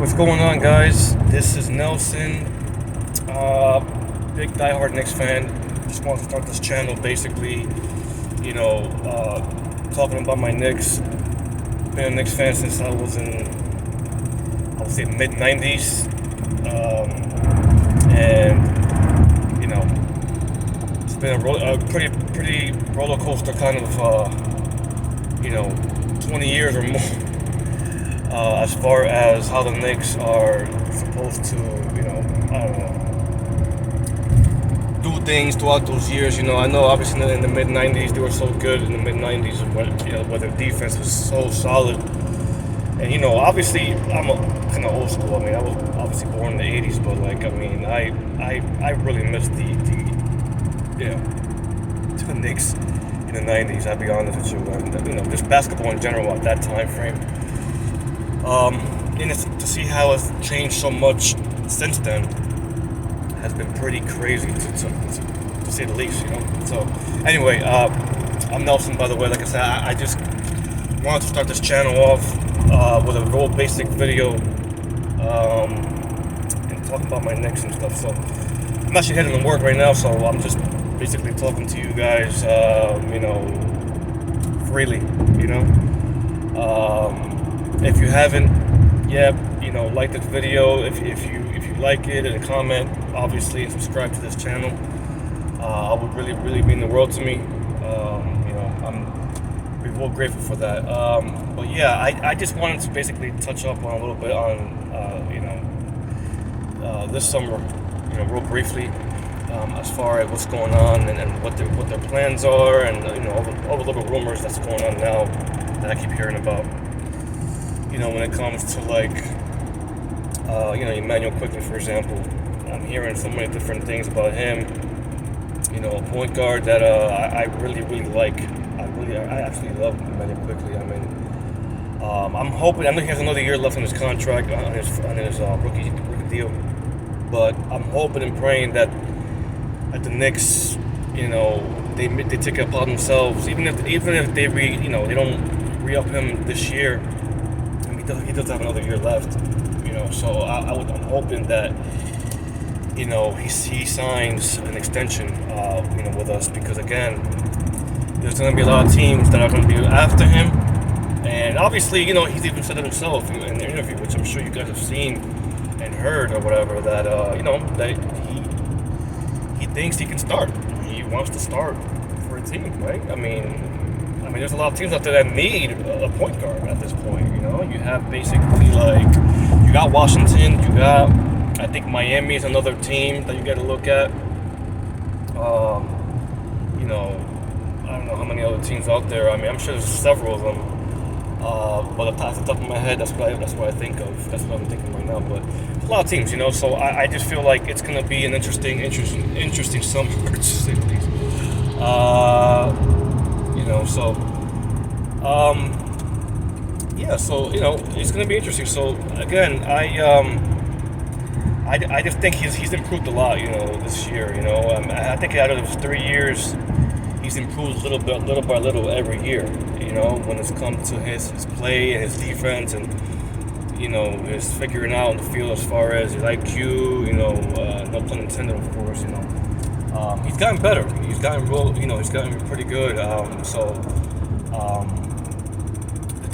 What's going on, guys? This is Nelson, big diehard Knicks fan. Just wanted to start this channel basically, talking about my Knicks. Been a Knicks fan since I was in, I would say, mid 90s. And, it's been a pretty roller coaster kind of, 20 years or more. As far as how the Knicks are supposed to, do things throughout those years. I know obviously in the mid 90s they were so good in the mid 90s, where their defense was so solid. And obviously I'm kind of old school. I was obviously born in the 80s, but I really miss the Knicks in the 90s. I'll be honest with you, and just basketball in general at that time frame. And to see how it's changed so much since then has been pretty crazy to say the least. So anyway, I'm Nelson, by the way. Like I said, I just wanted to start this channel off with a real basic video and talking about my Knicks and stuff. So I'm actually heading to work right now, so I'm just basically talking to you guys, freely. If you haven't yet, like this video. If you like it, and comment, obviously, and subscribe to this channel. I would really mean the world to me. I'm real grateful for that. But yeah, I just wanted to basically touch up on a little bit on this summer, real briefly, as far as what's going on and what their plans are, and all the little rumors that's going on now that I keep hearing about. When it comes to Emmanuel Quickly, for example, I'm hearing so many different things about him. A point guard that I really like. I absolutely love Emmanuel Quickly. I'm hoping. I know he has another year left on his contract, on his rookie deal, but I'm hoping and praying that at the Knicks, they take it upon themselves, even if they they don't re-up him this year. He does have another year left, so I'm hoping that, he signs an extension, with us, because again, there's going to be a lot of teams that are going to be after him, and obviously, he's even said it himself in the interview, which I'm sure you guys have seen and heard or whatever, that, that he thinks he can start. He wants to start for a team, right? I mean, there's a lot of teams out there that need a point guard at this point. You have basically you got Washington, you got, I think Miami is another team that you got to look at. I don't know how many other teams out there. I'm sure there's several of them. But off the top of my head, that's what I think of. That's what I'm thinking right now. But a lot of teams, So I just feel like it's gonna be an interesting summer, to say the least. So it's gonna be interesting. So again, I just think he's improved a lot, this year. I think out of his 3 years, he's improved little by little every year. When it's come to his play and his defense, and his figuring out on the field as far as his IQ. No pun intended, of course. He's gotten better. He's gotten he's gotten pretty good. It's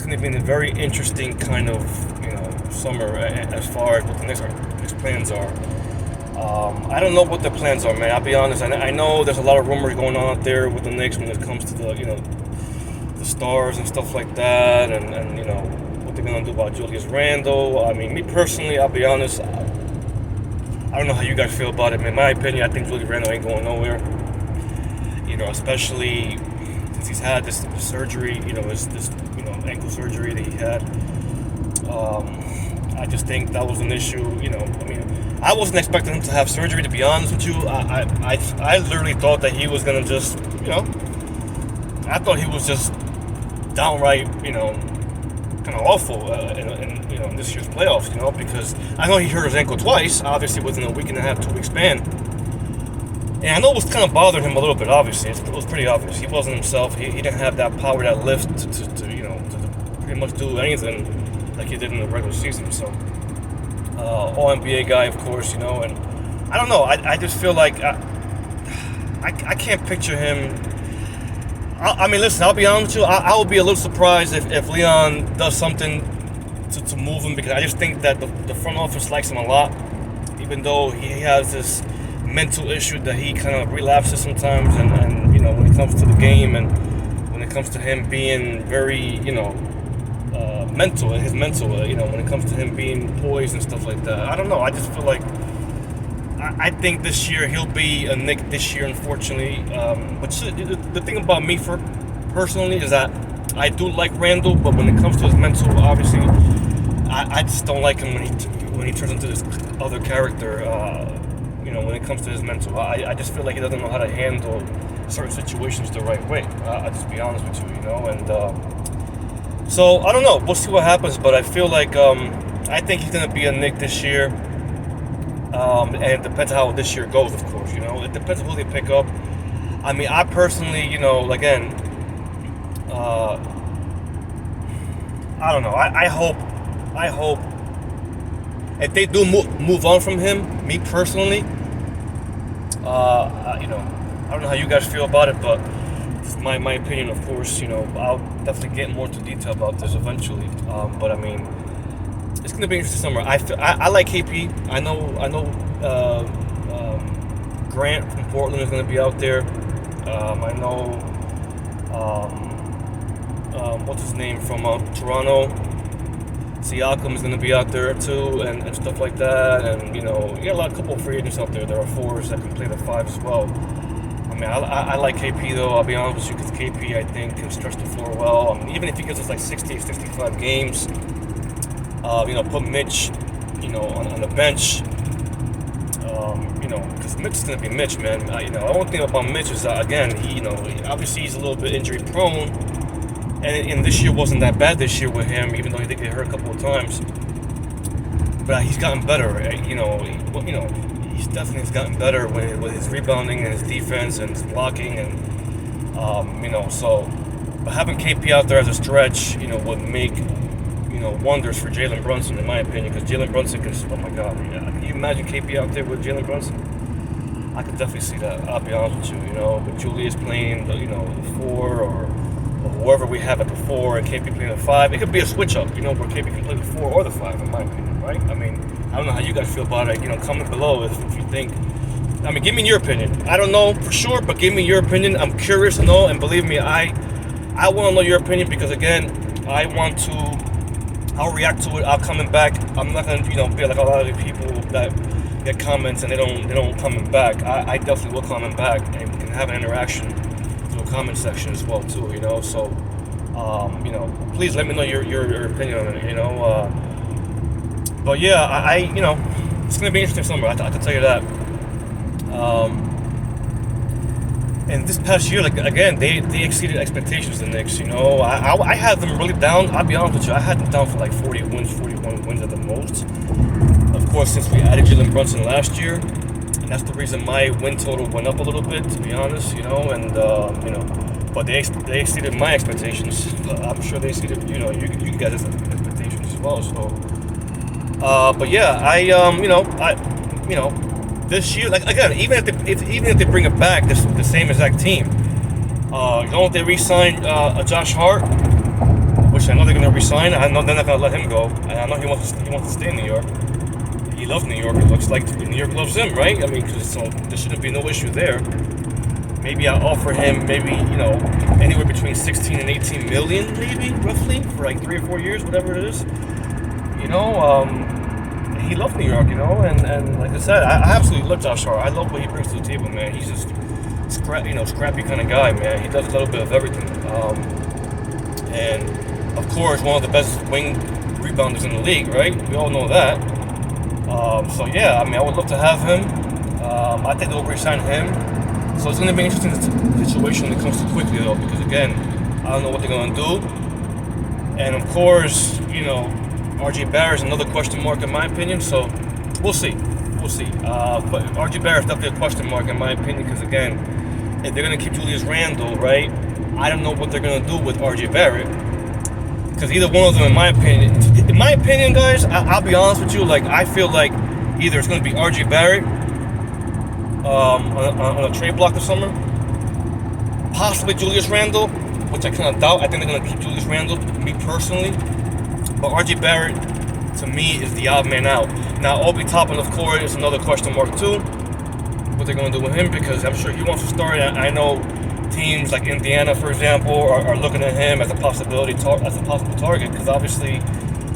going to be a very interesting kind of, summer as far as what the Knicks plans are. I don't know what their plans are, man. I'll be honest. I know there's a lot of rumors going on out there with the Knicks when it comes to the stars and stuff like that, and what they're going to do about Julius Randle. Me personally, I'll be honest. I don't know how you guys feel about it, man. In my opinion, I think Julius Randle ain't going nowhere. Especially since he's had this surgery, this ankle surgery that he had. I just think that was an issue. I wasn't expecting him to have surgery, to be honest with you. I literally thought that he was gonna just, I thought he was just downright, kind of awful in this year's playoffs, because I know he hurt his ankle twice, obviously within a week and a half, 2 week span. And I know it was kind of bothering him a little bit, obviously. It was pretty obvious. He wasn't himself. He didn't have that power, that lift to pretty much do anything like he did in the regular season. So All NBA guy, of course, and I don't know. I just feel like I can't picture him. I mean, listen, I'll be honest with you. I will be a little surprised if Leon does something to move him, because I just think that the front office likes him a lot, even though he has this mental issue that he kind of relapses sometimes, and when it comes to the game, and when it comes to him being very mental, his mental, when it comes to him being poised and stuff like that. I don't know. I just feel like I think this year he'll be a Knick this year, unfortunately. But the thing about me personally is that I do like Randall, but when it comes to his mental, obviously, I just don't like him when he turns into this other character. When it comes to his mental, I just feel like he doesn't know how to handle certain situations the right way. I'll just be honest with you, and so I don't know. We'll see what happens, but I feel like I think he's gonna be a Knick this year. And it depends how this year goes, of course. It depends on who they pick up. I mean, I personally, again, I don't know. I hope if they do move on from him, me personally, I don't know how you guys feel about it, but it's my opinion, of course. I'll definitely get more into detail about this eventually. But I mean, it's going to be an interesting summer. I like KP. I know Grant from Portland is going to be out there. I know what's his name from Toronto. Siakam is going to be out there too, and stuff like that. And you got a couple of free agents out there. There are fours that can play the five as well. I mean, I like KP though. I'll be honest with you, because KP I think can stretch the floor well. I mean, even if he gives us like 60, 65 games. Put Mitch, on the bench. Because Mitch is gonna be Mitch, man. The only thing about Mitch is that, again, obviously he's a little bit injury prone, and this year wasn't that bad this year with him, even though he did get hurt a couple of times. But he's gotten better, right? He's definitely gotten better with his rebounding and his defense and his blocking, and so. But having KP out there as a stretch, would make wonders for Jalen Brunson, in my opinion, because Jalen Brunson can. Oh my God, can you imagine KP out there with Jalen Brunson? I could definitely see that. I'll be honest with you. But Julius playing, the four, or whoever we have at the four, and KP playing the five. It could be a switch up, where KP can play the four or the five, in my opinion, right? I mean, I don't know how you guys feel about it. Comment below if you think. I mean, give me your opinion. I don't know for sure, but give me your opinion. I'm curious to know, and believe me, I want to know your opinion, because again, I'll react to it. I'll comment back. I'm not gonna, be like a lot of the people that get comments and they don't comment back. I definitely will comment back, and we can have an interaction through the comment section as well too. So please let me know your opinion on it. But yeah, it's gonna be an interesting summer. I can tell you that. And this past year, again, they exceeded expectations, the Knicks. I had them really down. I'll be honest with you, I had them down for like 40 wins, 41 wins at the most. Of course, since we added Jalen Brunson last year, and that's the reason my win total went up a little bit, to be honest. But they exceeded my expectations. I'm sure they exceeded, you guys' expectations as well. So, but yeah, this year, again, even if they bring it back, the same exact team. If they re-sign Josh Hart, which I know they're going to re-sign. I know they're not going to let him go. And I know he wants to stay in New York. He loves New York. It looks like New York loves him, right? I mean, so there shouldn't be no issue there. Maybe I'll offer him anywhere between 16 and 18 million, maybe roughly, for like 3 or 4 years, whatever it is. He loved New York, and like I said, I absolutely love Josh Hart. I love what he brings to the table, man. He's just scrappy kind of guy, man. He does a little bit of everything. And of course, one of the best wing rebounders in the league, right? We all know that. So yeah, I mean, I would love to have him. I think they'll re-sign him. So it's going to be an interesting situation when it comes to quickly, though, because again, I don't know what they're going to do. And of course, RJ Barrett is another question mark in my opinion, so we'll see. But RJ Barrett is definitely a question mark in my opinion, because again, if they're going to keep Julius Randle, right, I don't know what they're going to do with RJ Barrett, Because either one of them, in my opinion, guys, I'll be honest with you. Like, I feel like either it's going to be RJ Barrett on a trade block this summer, possibly Julius Randle, which I kind of doubt. I think they're going to keep Julius Randle, me personally. But RJ Barrett, to me, is the odd man out. Now, Obi Toppin, of course, is another question mark too. What they're going to do with him, because I'm sure he wants to start. I know teams like Indiana, for example, are looking at him as a possible target, because obviously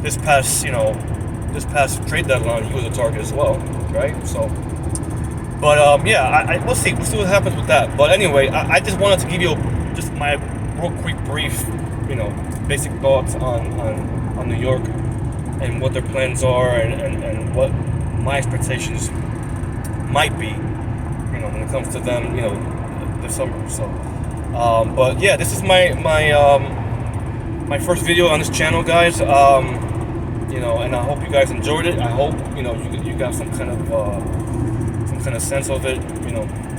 this past trade deadline he was a target as well, right? So, but we'll see what happens with that. But anyway, I just wanted to give you just my real quick brief, basic thoughts on New York and what their plans are and what my expectations might be, when it comes to them, this summer. So, but yeah, this is my first video on this channel, guys. And I hope you guys enjoyed it. I hope you got some kind of sense of it.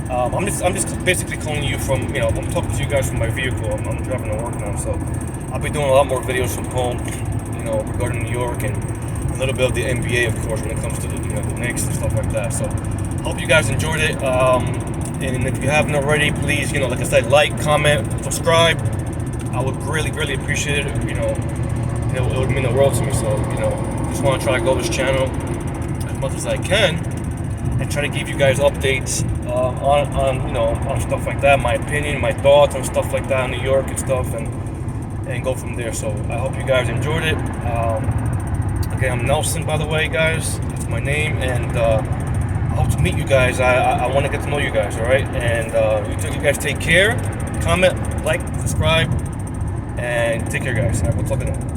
I'm just basically calling you from I'm talking to you guys from my vehicle. I'm driving to work now, so I'll be doing a lot more videos from home, regarding New York and a little bit of the NBA, of course, when it comes to the Knicks and stuff like that. So hope you guys enjoyed it. And if you haven't already, please, like I said, like, comment, subscribe. I would really, really appreciate it. It would mean the world to me. So, just want to try to grow this channel as much as I can and try to give you guys updates on stuff like that, my opinion, my thoughts on stuff like that in New York and stuff, and go from there. So I hope you guys enjoyed it. Again, I'm Nelson, by the way, guys. That's my name, and I hope to meet you guys. I want to get to know you guys, all right? And you guys take care. Comment, like, subscribe, and take care, guys. All right, we'll talk to you.